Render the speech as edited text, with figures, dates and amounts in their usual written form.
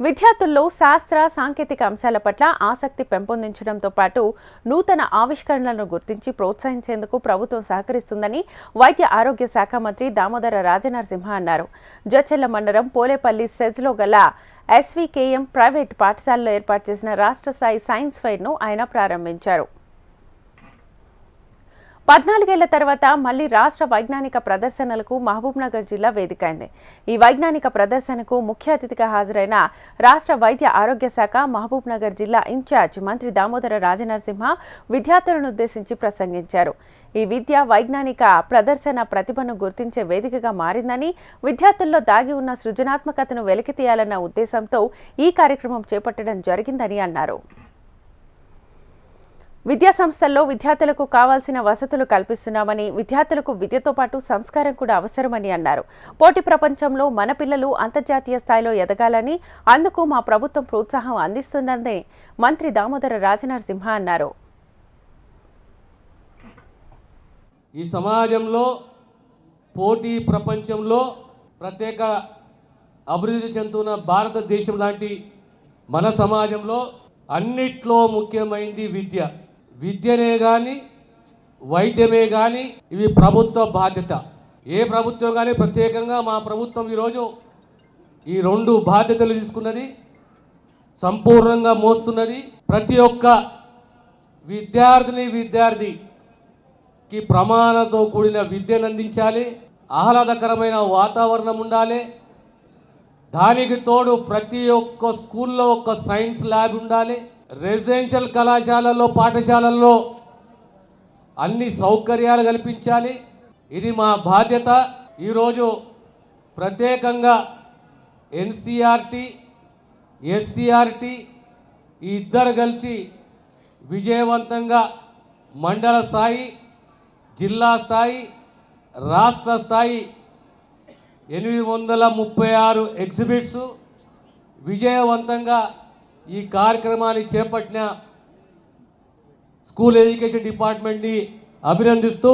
విద్యార్థుల్లో శాస్త్ర సాంకేతిక అంశాల పట్ల ఆసక్తి పెంపొందించడంతో పాటు నూతన ఆవిష్కరణలను గుర్తించి ప్రోత్సహించేందుకు ప్రభుత్వం సహకరిస్తుందని వైద్య ఆరోగ్య శాఖ మంత్రి దామోదర రాజనరసింహ అన్నారు. జడ్చర్ల మండలం పోలేపల్లి సెజ్లో గల ఎస్వీకేఎం ప్రైవేట్ పాఠశాలలో ఏర్పాటు చేసిన రాష్ట్ర స్థాయి సైన్స్ ఫెయిర్ను ఆయన ప్రారంభించారు. 14 ఏళ్ల తర్వాత మళ్లీ రాష్ట్ర వైజ్ఞానిక ప్రదర్శనలకు మహబూబ్నగర్ జిల్లా వేదికైంది. ఈ వైజ్ఞానిక ప్రదర్శనకు ముఖ్య అతిథిగా హాజరైన రాష్ట్ర వైద్య ఆరోగ్య శాఖ మహబూబ్నగర్ జిల్లా ఇన్ఛార్జ్ మంత్రి దామోదర రాజనరసింహ విద్యార్థులను ఉద్దేశించి ప్రసంగించారు. ఈ విద్య వైజ్ఞానిక ప్రదర్శన ప్రతిభను గుర్తించే వేదికగా మారిందని, విద్యార్థుల్లో దాగి ఉన్న సృజనాత్మకతను వెలికితీయాలన్న ఉద్దేశంతో ఈ కార్యక్రమం చేపట్టడం జరిగిందని అన్నారు. విద్యా సంస్థల్లో విద్యార్థులకు కావాల్సిన వసతులు కల్పిస్తున్నామని, విద్యార్థులకు విద్యతో పాటు సంస్కారం కూడా అవసరమని అన్నారు. పోటీ ప్రపంచంలో మన పిల్లలు అంతర్జాతీయ స్థాయిలో ఎదగాలని, అందుకు మా ప్రభుత్వం ప్రోత్సాహం అందిస్తుందని మంత్రి దామోదర రాజనరసింహ అన్నారు. ఈ సమాజంలో పోటీ ప్రపంచంలో ప్రత్యేక అభివృద్ధి చెందుతున్న భారతదేశం లాంటి మన సమాజంలో అన్నిట్లో ముఖ్యమైనది విద్య. విద్యనే కానీ వైద్యమే కానీ ఇవి ప్రభుత్వ బాధ్యత. ఏ ప్రభుత్వం కానీ ప్రత్యేకంగా మా ప్రభుత్వం ఈరోజు ఈ 2 బాధ్యతలు తీసుకున్నది, సంపూర్ణంగా మోస్తున్నది. ప్రతి ఒక్క విద్యార్థికి ప్రమాణంతో కూడిన విద్యను అందించాలి, ఆహ్లాదకరమైన వాతావరణం ఉండాలి. దానికి తోడు ప్రతి ఒక్క స్కూల్లో ఒక సైన్స్ ల్యాబ్ ఉండాలి. రెసిడెన్షియల్ కళాశాలల్లో పాఠశాలల్లో అన్ని సౌకర్యాలు కల్పించాలి. ఇది మా బాధ్యత. ఈరోజు ప్రత్యేకంగా ఎన్సీఆర్టీ, ఎస్సీఆర్టీ ఈ ఇద్దరు కలిసి విజయవంతంగా మండల స్థాయి, జిల్లా స్థాయి, రాష్ట్ర స్థాయి 836 ఎగ్జిబిట్స్ విజయవంతంగా ఈ కార్యక్రమాన్ని చేపట్టిన స్కూల్ ఎడ్యుకేషన్ డిపార్ట్మెంట్ని అభినందిస్తూ